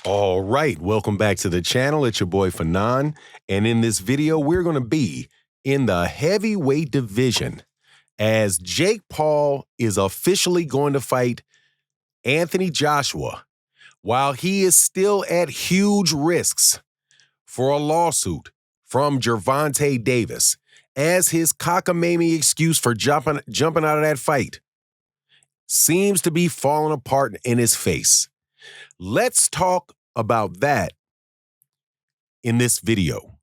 All right, welcome back to the channel. It's your boy Fanon, and in this video, we're going to be in the heavyweight division as Jake Paul is officially going to fight Anthony Joshua while he is still at huge risks for a lawsuit from Gervonta Davis as his cockamamie excuse for jumping out of that fight seems to be falling apart in his face. Let's talk about that in this video.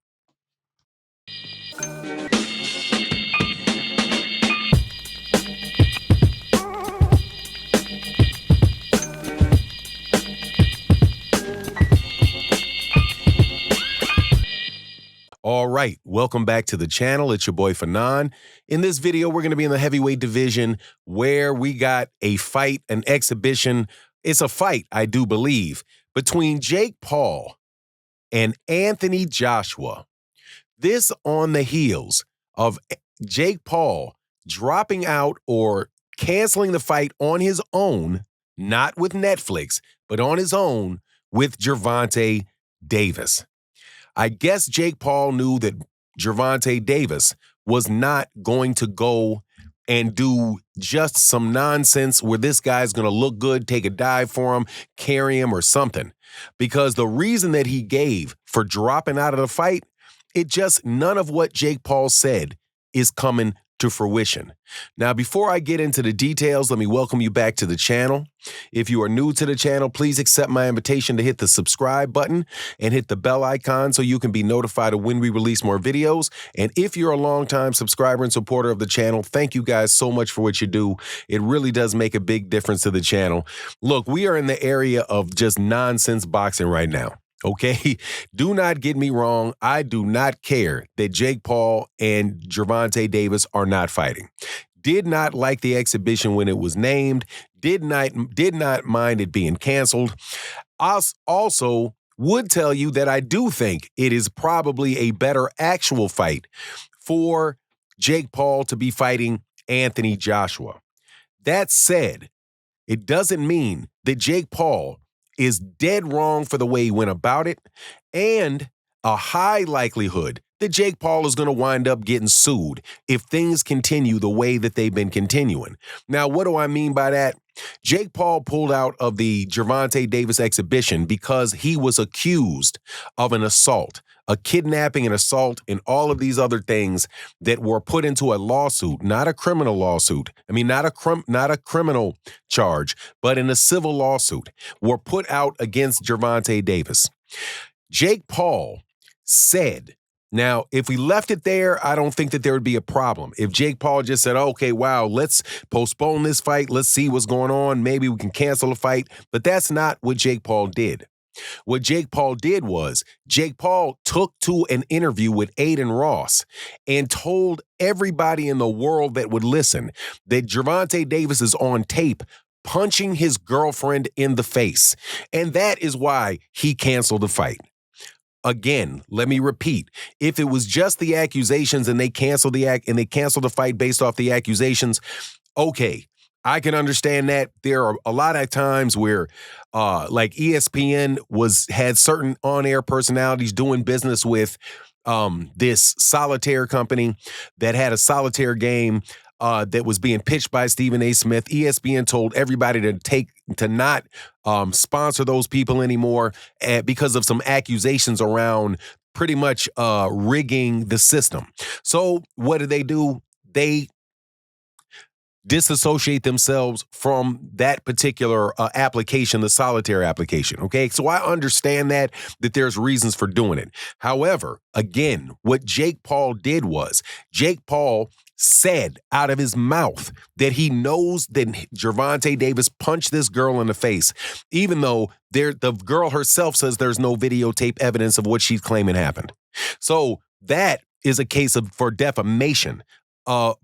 All right, welcome back to the channel. It's your boy Fanon. In this video, we're going to be in the heavyweight division where we got a fight, an exhibition. It's a fight, I do believe, between Jake Paul and Anthony Joshua. This on the heels of Jake Paul dropping out or canceling the fight on his own, not with Netflix, but on his own with Gervonta Davis. I guess Jake Paul knew that Gervonta Davis was not going to go and do just some nonsense where this guy's going to look good, take a dive for him, carry him or something. Because the reason that he gave for dropping out of the fight, none of what Jake Paul said is coming to fruition. Now, before I get into the details, let me welcome you back to the channel. If you are new to the channel, please accept my invitation to hit the subscribe button and hit the bell icon so you can be notified of when we release more videos. And if you're a longtime subscriber and supporter of the channel, thank you guys so much for what you do. It really does make a big difference to the channel. Look, we are in the area of just nonsense boxing right now. Okay, do not get me wrong. I do not care that Jake Paul and Gervonta Davis are not fighting. Did not like the exhibition when it was named. Did not mind it being canceled. I also would tell you that I do think it is probably a better actual fight for Jake Paul to be fighting Anthony Joshua. That said, it doesn't mean that Jake Paul is dead wrong for the way he went about it, and a high likelihood that Jake Paul is going to wind up getting sued if things continue the way that they've been continuing. Now, what do I mean by that? Jake Paul pulled out of the Gervonta Davis exhibition because he was accused of an assault, a kidnapping and assault, and all of these other things that were put into a lawsuit, not a criminal lawsuit. I mean, not a criminal charge, but in a civil lawsuit, were put out against Gervonta Davis. Jake Paul said, now, if we left it there, I don't think that there would be a problem. If Jake Paul just said, okay, wow, let's postpone this fight. Let's see what's going on. Maybe we can cancel the fight. But that's not what Jake Paul did. What Jake Paul did was Jake Paul took to an interview with Aiden Ross and told everybody in the world that would listen that Gervonta Davis is on tape punching his girlfriend in the face. And that is why he canceled the fight. Again, let me repeat, if it was just the accusations and they canceled the fight based off the accusations, okay, I can understand that. There are a lot of times where like ESPN had certain on-air personalities doing business with this solitaire company that had a solitaire game that was being pitched by Stephen A. Smith. ESPN told everybody to not sponsor those people anymore because of some accusations around pretty much rigging the system. So what do? They disassociate themselves from that particular application, the solitaire application, okay? So I understand that there's reasons for doing it. However, again, what Jake Paul did was Jake Paul said out of his mouth that he knows that Gervonta Davis punched this girl in the face, even though the girl herself says there's no videotape evidence of what she's claiming happened. So that is a case for defamation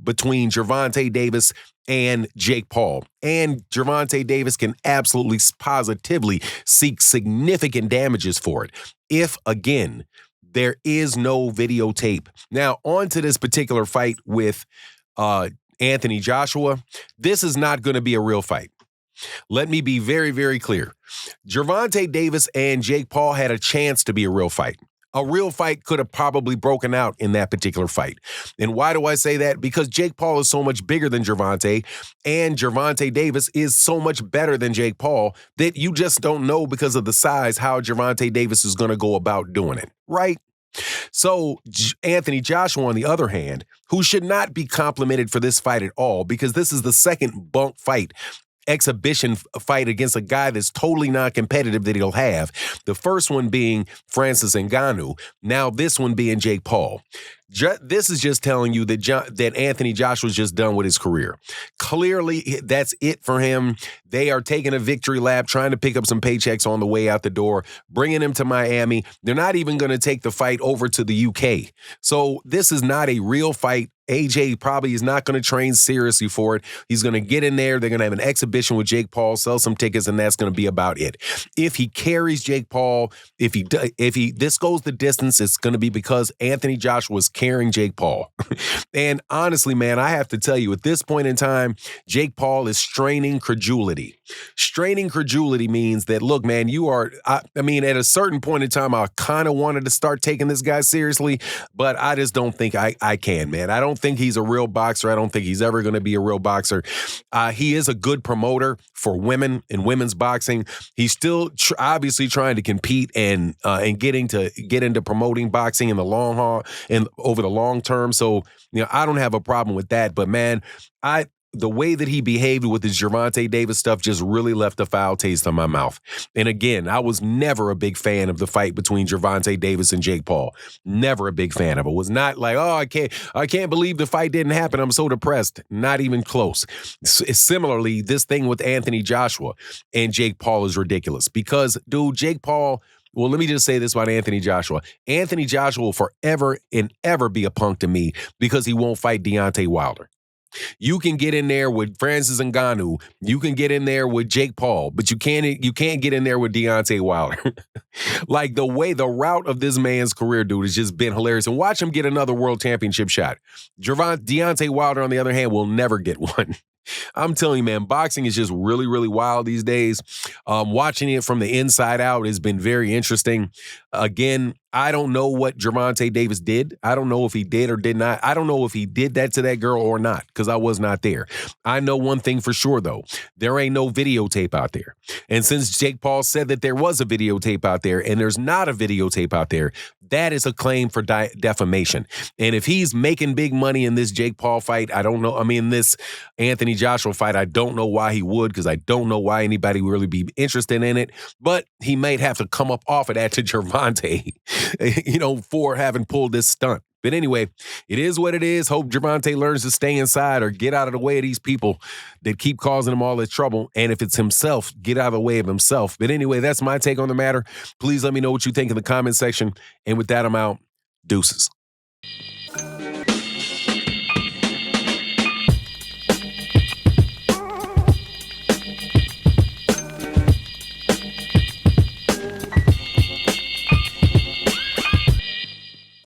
between Gervonta Davis and Jake Paul. And Gervonta Davis can absolutely positively seek significant damages for it if, again, there is no videotape. Now, on to this particular fight with Anthony Joshua. This is not going to be a real fight. Let me be very, very clear. Gervonta Davis and Jake Paul had a chance to be a real fight. A real fight could have probably broken out in that particular fight. And why do I say that? Because Jake Paul is so much bigger than Gervonta, and Gervonta Davis is so much better than Jake Paul that you just don't know because of the size how Gervonta Davis is going to go about doing it, right? So Anthony Joshua, on the other hand, who should not be complimented for this fight at all, because this is the second bunk fight, exhibition fight against a guy that's totally non-competitive that he'll have. The first one being Francis Ngannou. Now this one being Jake Paul. This is just telling you that Anthony Joshua's just done with his career. Clearly, that's it for him. They are taking a victory lap, trying to pick up some paychecks on the way out the door, bringing him to Miami. They're not even going to take the fight over to the UK. So this is not a real fight. AJ probably is not going to train seriously for it. He's going to get in there. They're going to have an exhibition with Jake Paul, sell some tickets, and that's going to be about it. If he carries Jake Paul, if this goes the distance, it's going to be because Anthony Joshua was carrying Jake Paul. And honestly, man, I have to tell you, at this point in time, Jake Paul is straining credulity. Straining credulity means that, look, man, I mean, at a certain point in time, I kind of wanted to start taking this guy seriously, but I just don't think I can, man. I don't think he's a real boxer. I don't think he's ever going to be a real boxer. He is a good promoter for women in women's boxing. He's still obviously trying to compete and get into promoting boxing in the long haul and over the long term. So, I don't have a problem with that. But man, the way that he behaved with his Gervonta Davis stuff just really left a foul taste in my mouth. And again, I was never a big fan of the fight between Gervonta Davis and Jake Paul. Never a big fan of it. Was not like, oh, I can't believe the fight didn't happen. I'm so depressed. Not even close. Similarly, this thing with Anthony Joshua and Jake Paul is ridiculous because, dude, Jake Paul. Well, let me just say this about Anthony Joshua. Anthony Joshua will forever and ever be a punk to me because he won't fight Deontay Wilder. You can get in there with Francis Ngannou. You can get in there with Jake Paul, but you can't get in there with Deontay Wilder. Like the route of this man's career, dude, has just been hilarious. And watch him get another world championship shot. Deontay Wilder, on the other hand, will never get one. I'm telling you, man, boxing is just really, really wild these days. Watching it from the inside out has been very interesting. Again, I don't know what Gervonta Davis did. I don't know if he did or did not. I don't know if he did that to that girl or not because I was not there. I know one thing for sure, though. There ain't no videotape out there. And since Jake Paul said that there was a videotape out there and there's not a videotape out there, that is a claim for defamation. And if he's making big money in this Jake Paul fight, I don't know. I mean, this Anthony Joshua fight, I don't know why he would because I don't know why anybody would really be interested in it. But he might have to come up off of that to Gervonta, for having pulled this stunt. But anyway, it is what it is. Hope Gervonta learns to stay inside or get out of the way of these people that keep causing him all this trouble. And if it's himself, get out of the way of himself. But anyway, that's my take on the matter. Please let me know what you think in the comment section. And with that, I'm out. Deuces.